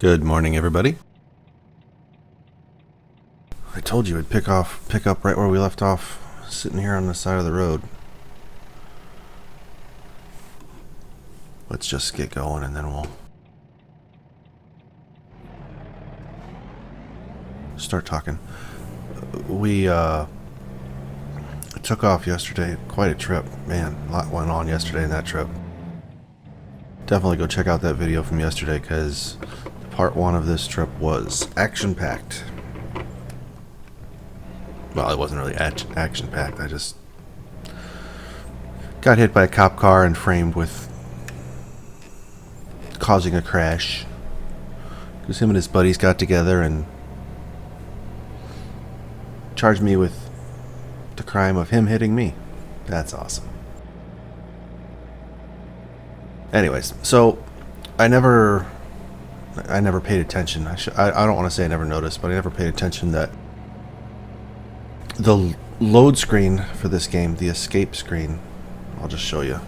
Good morning, everybody. I told you I'd pick up right where we left off, sitting here on the side of the road. Let's just get going and then we'll start talking. We took off yesterday. Quite a trip, man. A lot went on yesterday in that trip. Definitely go check out that video from yesterday because part one of this trip was action-packed. Well, it wasn't really action-packed. I just got hit by a cop car and framed with causing a crash. Because him and his buddies got together and charged me with the crime of him hitting me. That's awesome. Anyways, so I never paid attention. I don't want to say I never noticed, but I never paid attention that the load screen for this game, the escape screen, I'll just show you.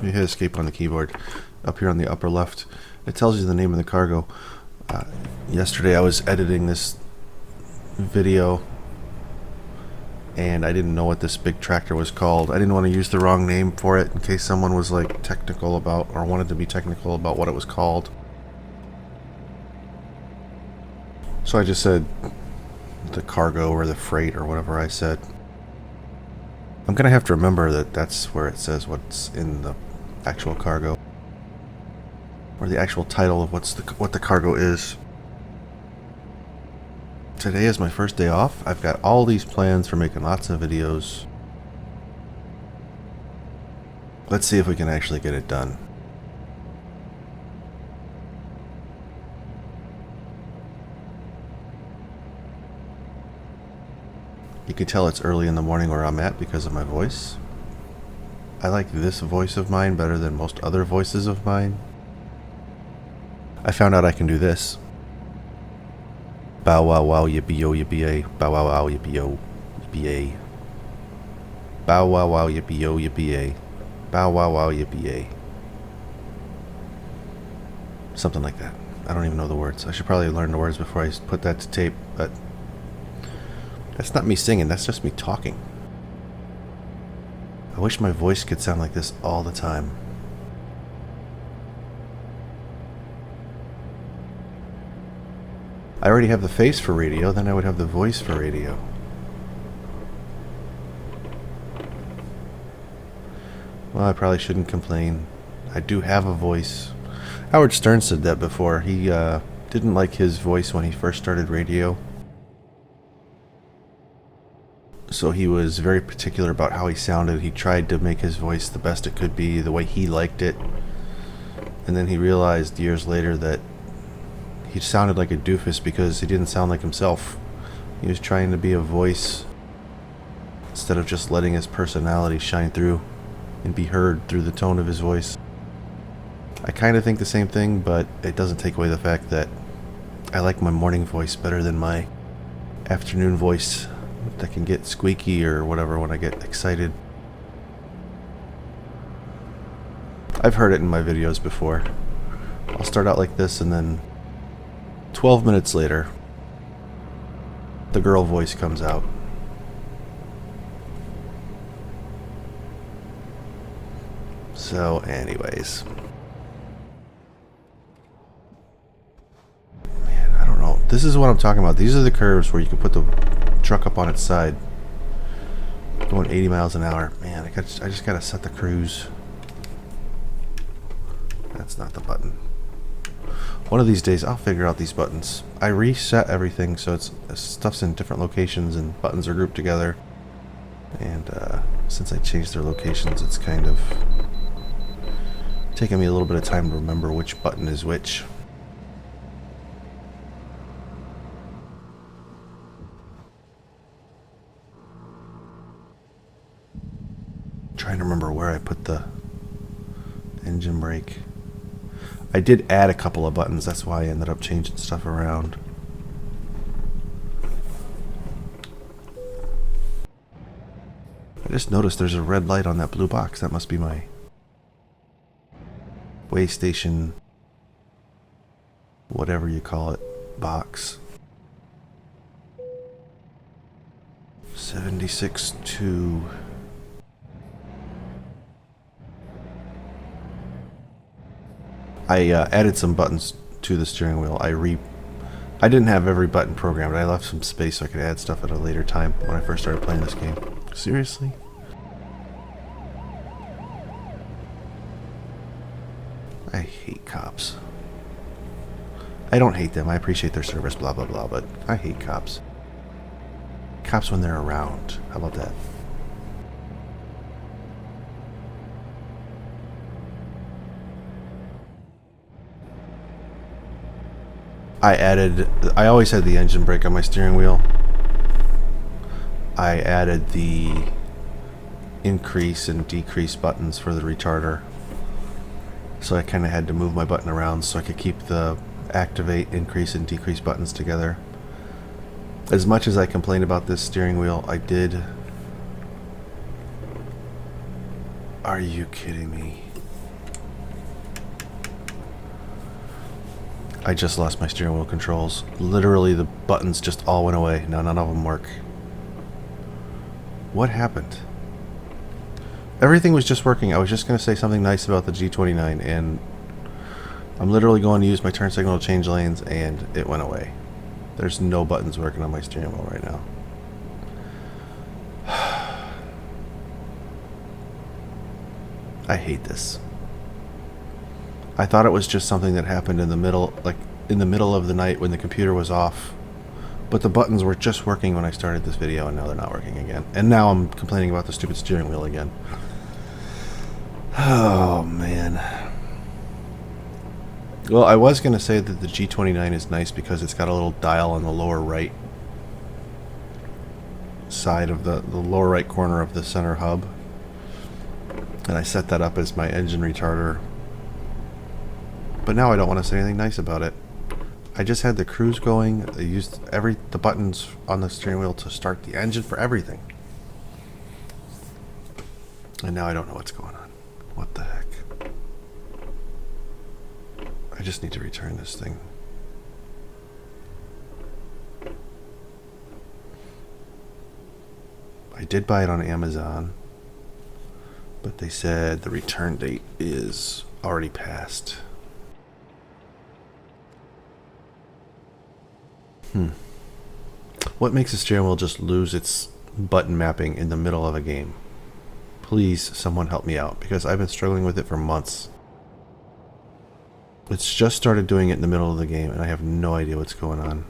You hit escape on the keyboard. Up here on the upper left, it tells you the name of the cargo. Yesterday I was editing this video and I didn't know what this big tractor was called. I didn't want to use the wrong name for it in case someone was like technical about, or wanted to be technical about what it was called. So I just said the cargo or the freight or whatever I said. I'm gonna have to remember that that's where it says what's in the actual cargo, or the actual title of what the cargo is. Today is my first day off. I've got all these plans for making lots of videos. Let's see if we can actually get it done. You can tell it's early in the morning where I'm at because of my voice. I like this voice of mine better than most other voices of mine. I found out I can do this. Bow wow wow yippee yo yippee a. Bow wow wow yippee yo yippee a. Bow wow wow yippee yo yippee a. Bow wow wow yippee a. Something like that. I don't even know the words. I should probably learn the words before I put that to tape, but that's not me singing, that's just me talking. I wish my voice could sound like this all the time. I already have the face for radio, then I would have the voice for radio. Well, I probably shouldn't complain. I do have a voice. Howard Stern said that before. He didn't like his voice when he first started radio. So he was very particular about how he sounded. He tried to make his voice the best it could be, the way he liked it. And then he realized years later that he sounded like a doofus because he didn't sound like himself. He was trying to be a voice instead of just letting his personality shine through and be heard through the tone of his voice. I kind of think the same thing, but it doesn't take away the fact that I like my morning voice better than my afternoon voice that can get squeaky or whatever when I get excited. I've heard it in my videos before. I'll start out like this and then 12 minutes later the girl voice comes out. So anyways, man, I don't know. This is what I'm talking about. These are the curves where you can put the truck up on its side going 80 miles an hour. Man, I just gotta set the cruise. That's not the button. One of these days I'll figure out these buttons. I reset everything so stuff's in different locations and buttons are grouped together, and since I changed their locations, it's kind of taking me a little bit of time to remember which button is which. Trying to remember where I put the engine brake. I did add a couple of buttons, that's why I ended up changing stuff around. I just noticed there's a red light on that blue box. That must be my way station whatever you call it, box. 76.2. I added some buttons to the steering wheel. I didn't have every button programmed. I left some space so I could add stuff at a later time when I first started playing this game. Seriously? I hate cops. I don't hate them. I appreciate their service, blah, blah, blah, but I hate cops. Cops when they're around. How about that? I always had the engine brake on my steering wheel. I added the increase and decrease buttons for the retarder. So I kind of had to move my button around so I could keep the activate, increase, and decrease buttons together. As much as I complained about this steering wheel, I did... Are you kidding me? I just lost my steering wheel controls. Literally, the buttons just all went away. Now none of them work. What happened? Everything was just working. I was just going to say something nice about the G29, and I'm literally going to use my turn signal to change lanes, and it went away. There's no buttons working on my steering wheel right now. I hate this. I thought it was just something that happened in the middle, like in the middle of the night when the computer was off. But the buttons were just working when I started this video, and now they're not working again. And now I'm complaining about the stupid steering wheel again. Oh, man. Well, I was going to say that the G29 is nice because it's got a little dial on the lower right side of the lower right corner of the center hub. And I set that up as my engine retarder. But now I don't want to say anything nice about it. I just had the Cruz going. I used the buttons on the steering wheel to start the engine for everything. And now I don't know what's going on. What the heck? I just need to return this thing. I did buy it on Amazon, but they said the return date is already passed. What makes a steering wheel just lose its button mapping in the middle of a game? Please, someone help me out, because I've been struggling with it for months. It's just started doing it in the middle of the game, and I have no idea what's going on.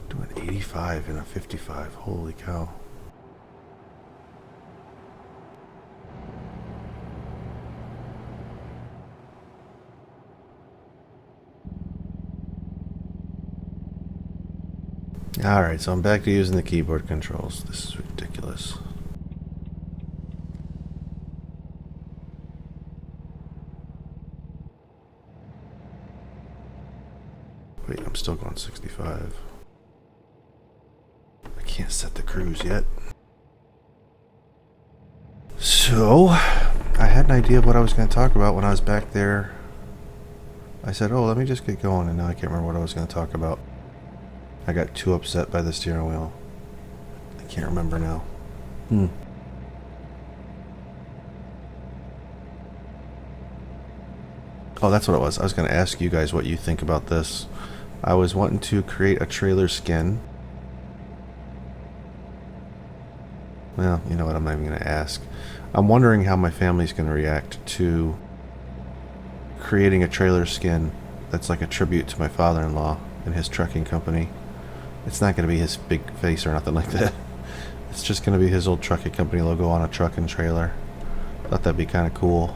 Doing 85 and a 55. Holy cow. Alright, so I'm back to using the keyboard controls. This is ridiculous. Wait, I'm still going 65. I can't set the cruise yet. So, I had an idea of what I was going to talk about when I was back there. I said, oh, let me just get going, and now I can't remember what I was going to talk about. I got too upset by the steering wheel. I can't remember now. Oh, that's what it was. I was going to ask you guys what you think about this. I was wanting to create a trailer skin. Well, you know what? I'm not even going to ask. I'm wondering how my family's going to react to creating a trailer skin that's like a tribute to my father-in-law and his trucking company. It's not going to be his big face or nothing like that. It's just going to be his old trucking company logo on a truck and trailer. Thought that'd be kind of cool.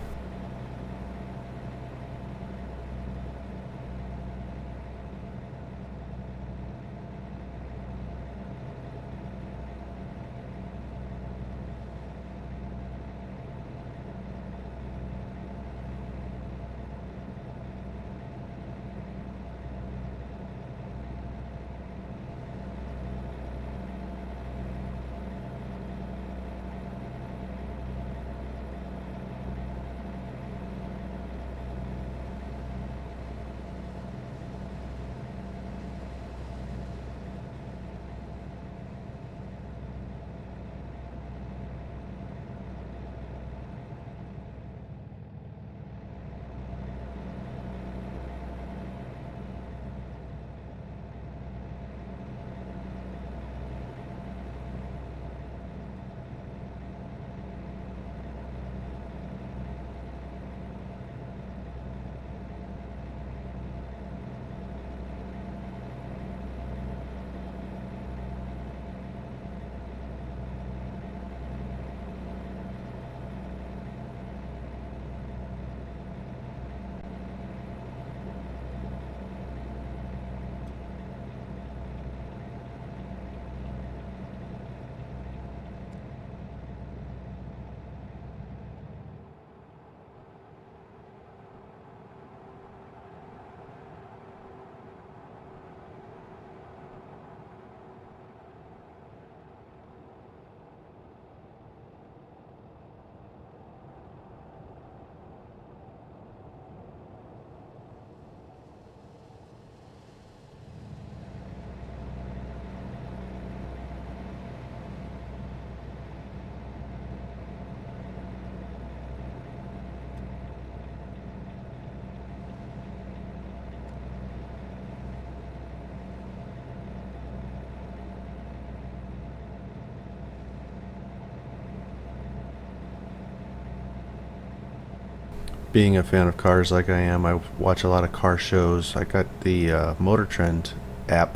Being a fan of cars like I am, I watch a lot of car shows. I got the Motor Trend app,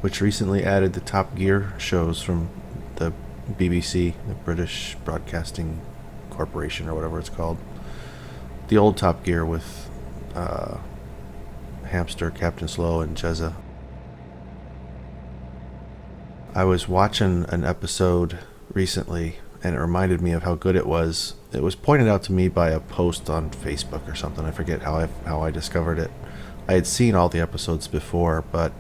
which recently added the Top Gear shows from the BBC, the British Broadcasting Corporation, or whatever it's called. The old Top Gear with Hamster, Captain Slow, and Jezza. I was watching an episode recently, and it reminded me of how good it was. It was pointed out to me by a post on Facebook or something. I forget how I discovered it. I had seen all the episodes before, but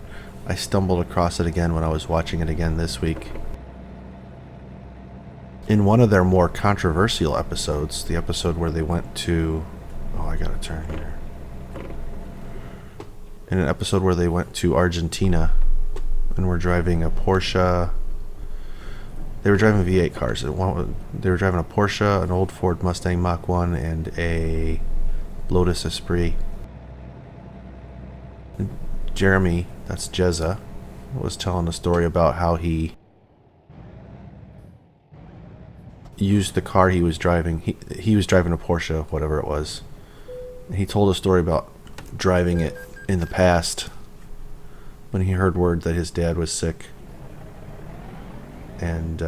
I stumbled across it again when I was watching it again this week. In one of their more controversial episodes, the episode where they went to... Oh, I gotta turn here. In an episode where they went to Argentina and were driving a Porsche... They were driving V8 cars. They were driving a Porsche, an old Ford Mustang Mach 1, and a Lotus Esprit. Jeremy, that's Jezza, was telling a story about how he used the car he was driving. He was driving a Porsche, whatever it was. He told a story about driving it in the past when he heard word that his dad was sick. And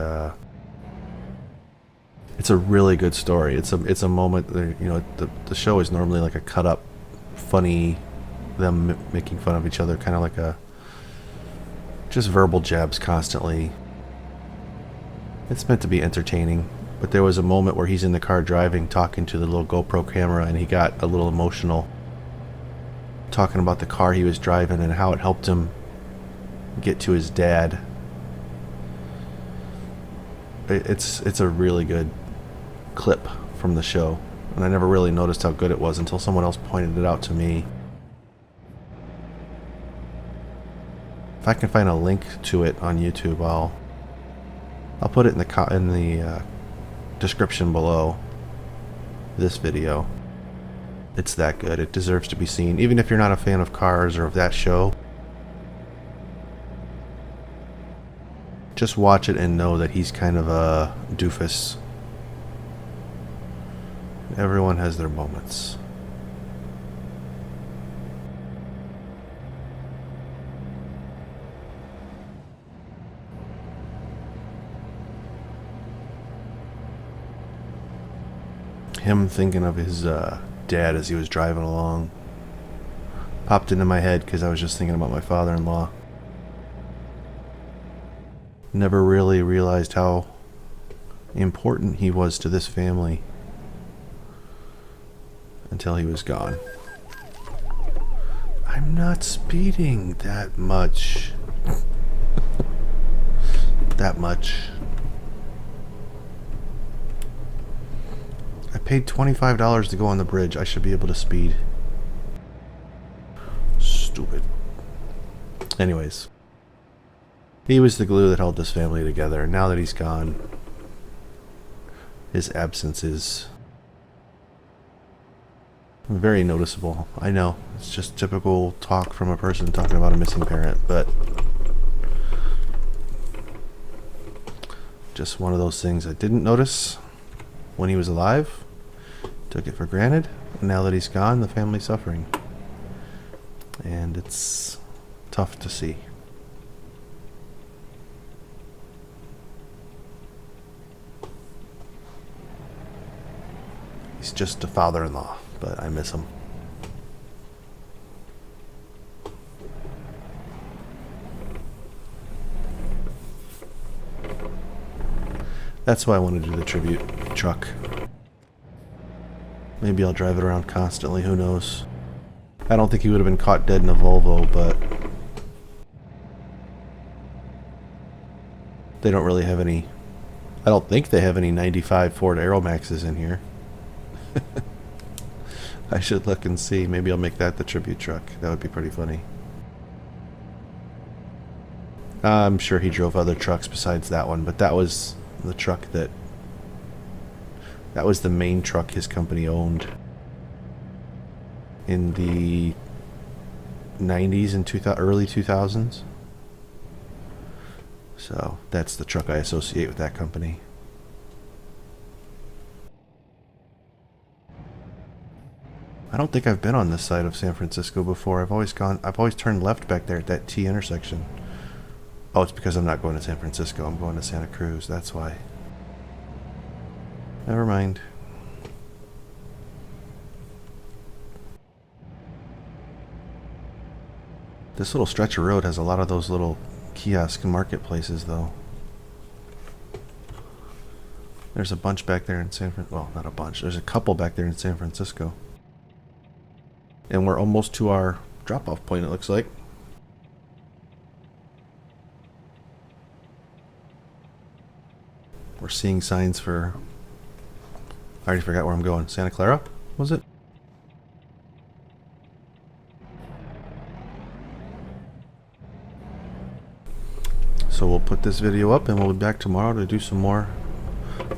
it's a really good story. It's a moment that, you know, the show is normally like a cut up, funny, them making fun of each other, kind of like a just verbal jabs constantly. It's meant to be entertaining, but there was a moment where he's in the car driving, talking to the little GoPro camera, and he got a little emotional, talking about the car he was driving and how it helped him get to his dad. It's a really good clip from the show, and I never really noticed how good it was until someone else pointed it out to me. If I can find a link to it on YouTube, I'll put it in the description below this video. It's that good. It deserves to be seen, even if you're not a fan of cars or of that show. Just watch it and know that he's kind of a doofus. Everyone has their moments. Him thinking of his dad as he was driving along popped into my head because I was just thinking about my father-in-law. Never really realized how important he was to this family until he was gone. I'm not speeding that much. That much. I paid $25 to go on the bridge. I should be able to speed. Stupid. Anyways. He was the glue that held this family together, and now that he's gone, his absence is very noticeable. I know, it's just typical talk from a person talking about a missing parent, but just one of those things I didn't notice when he was alive, took it for granted, and now that he's gone, the family's suffering. And it's tough to see. He's just a father-in-law, but I miss him. That's why I want to do the tribute truck. Maybe I'll drive it around constantly, who knows. I don't think he would have been caught dead in a Volvo, but they don't really have any... I don't think they have any 95 Ford Aeromaxes in here. I should look and see. Maybe I'll make that the tribute truck. That would be pretty funny. I'm sure he drove other trucks besides that one, but that was the truck that was the main truck his company owned in the 90s and early 2000s. So that's the truck I associate with that company. I don't think I've been on this side of San Francisco before. I've always turned left back there at that T intersection. Oh, it's because I'm not going to San Francisco. I'm going to Santa Cruz. That's why. Never mind. This little stretch of road has a lot of those little kiosk marketplaces, though. There's a bunch back there in well, not a bunch. There's a couple back there in San Francisco. And we're almost to our drop-off point, it looks like. We're seeing signs for... I already forgot where I'm going. Santa Clara, was it? So we'll put this video up and we'll be back tomorrow to do some more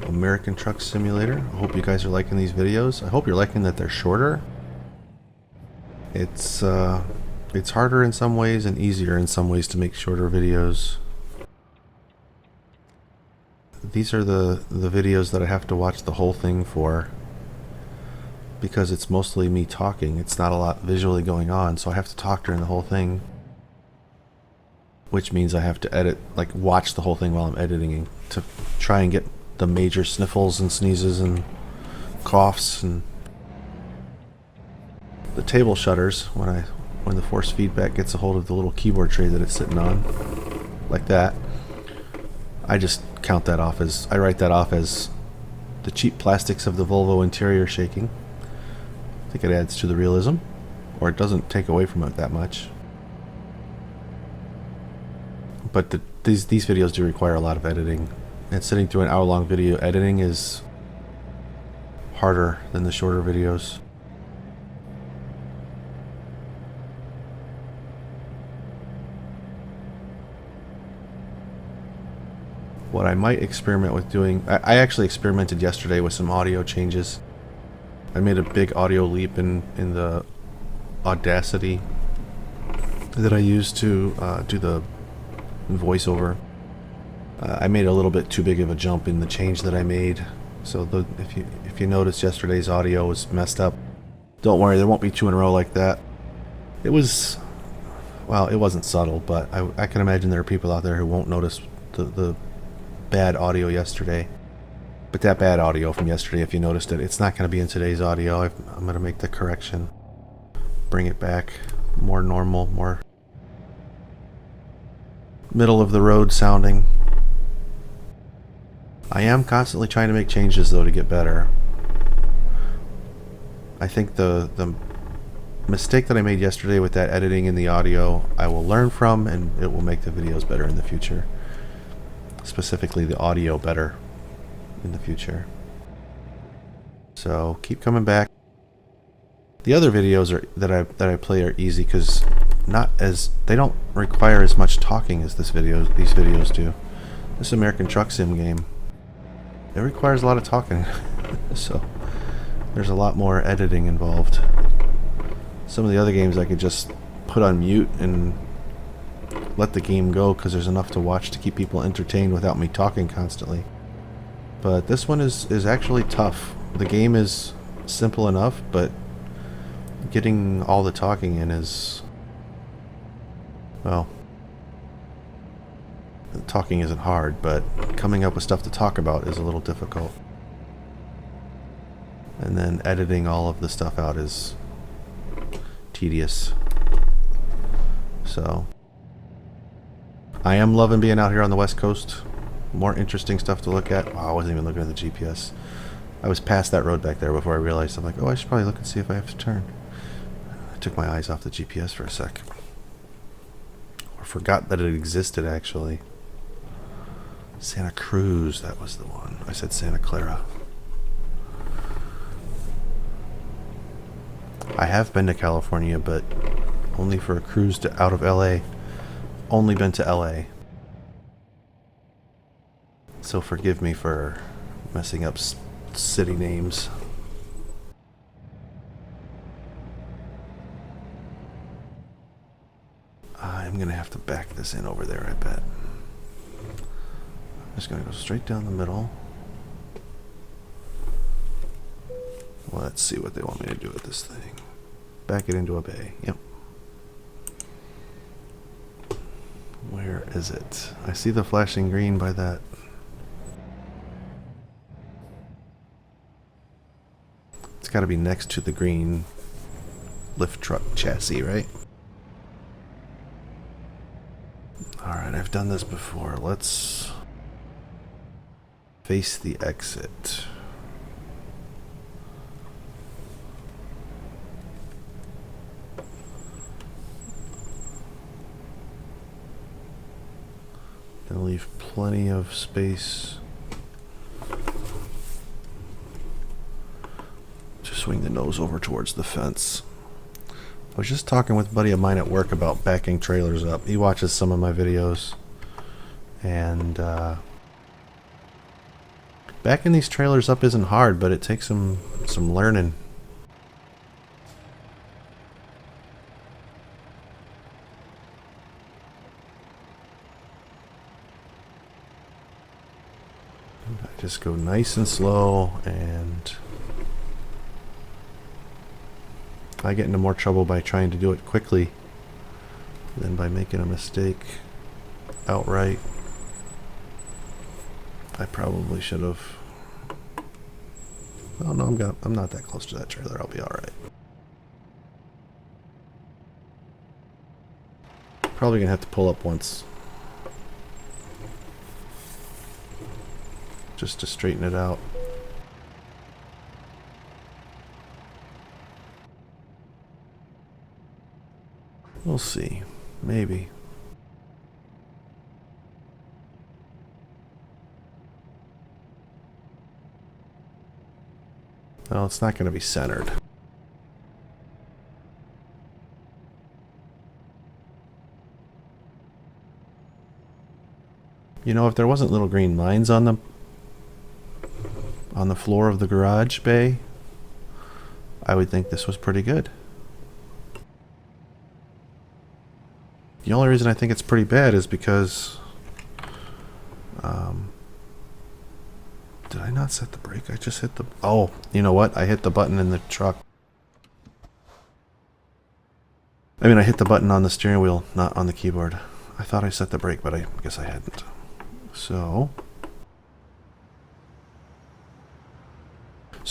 American Truck Simulator. I hope you guys are liking these videos. I hope you're liking that they're shorter. It's harder in some ways and easier in some ways to make shorter videos. These are the videos that I have to watch the whole thing for, because it's mostly me talking. It's not a lot visually going on, so I have to talk during the whole thing, which means I have to edit, like watch the whole thing while I'm editing to try and get the major sniffles and sneezes and coughs and the table shutters when the force feedback gets a hold of the little keyboard tray that it's sitting on, like that. I just count that off as, I write that off as the cheap plastics of the Volvo interior shaking. I think it adds to the realism, or it doesn't take away from it that much. But these videos do require a lot of editing, and sitting through an hour-long video editing is harder than the shorter videos. What I might experiment with doing, I actually experimented yesterday with some audio changes. I made a big audio leap in the Audacity that I use to do the voiceover. I made a little bit too big of a jump in the change that I made. So if you noticed yesterday's audio was messed up, don't worry, there won't be two in a row like that. It was, well, it wasn't subtle, but I can imagine there are people out there who won't notice the bad audio yesterday. But that bad audio from yesterday, if you noticed it, it's not going to be in today's audio. I'm going to make the correction, bring it back more normal, more middle of the road sounding. I am constantly trying to make changes though to get better. I think the mistake that I made yesterday with that editing in the audio I will learn from, and it will make the videos better in the future. Specifically the audio better in the future. So keep coming back. The other videos that I play are easy because they don't require as much talking as these videos do. This American Truck Sim game, it requires a lot of talking. So there's a lot more editing involved. Some of the other games I could just put on mute and let the game go because there's enough to watch to keep people entertained without me talking constantly. But this one is actually tough. The game is simple enough, but getting all the talking in is, well, talking isn't hard, but coming up with stuff to talk about is a little difficult. And then editing all of the stuff out is tedious. So I am loving being out here on the West Coast. More interesting stuff to look at. Wow, I wasn't even looking at the GPS. I was past that road back there before I realized. I'm like, oh, I should probably look and see if I have to turn. I took my eyes off the GPS for a sec. Or forgot that it existed, actually. Santa Cruz, that was the one. I said Santa Clara. I have been to California, but only for a cruise out of LA. Only been to LA. So forgive me for messing up city names. I'm gonna have to back this in over there, I bet. I'm just gonna go straight down the middle. Let's see what they want me to do with this thing. back it into a bay. Yep. Where is it? I see the flashing green by that. It's got to be next to the green lift truck chassis, right? Alright, I've done this before. Let's face the exit. Gonna leave plenty of space to swing the nose over towards the fence. I was just talking with a buddy of mine at work about backing trailers up. He watches some of my videos, and backing these trailers up isn't hard, but it takes some learning. I just go nice and slow, and I get into more trouble by trying to do it quickly than by making a mistake outright. I probably should have. Oh no, I'm not that close to that trailer. I'll be all right. Probably gonna have to pull up once, just to straighten it out. We'll see. Maybe. Well, it's not going to be centered. You know, if there wasn't little green lines on the floor of the garage bay, I would think this was pretty good. The only reason I think it's pretty bad is because did I not set the brake? I just hit the... Oh, you know what? I hit the button in the truck. I mean, I hit the button on the steering wheel, not on the keyboard. I thought I set the brake, but I guess I hadn't. So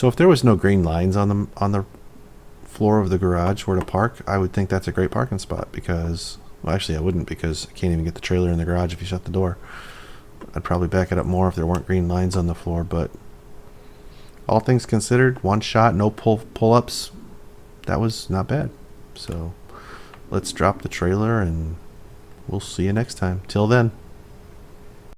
if there was no green lines on the floor of the garage where to park, I would think that's a great parking spot because... Well, actually, I wouldn't because I can't even get the trailer in the garage if you shut the door. I'd probably back it up more if there weren't green lines on the floor, but all things considered, one shot, no pull-ups, that was not bad. So let's drop the trailer and we'll see you next time. Till then.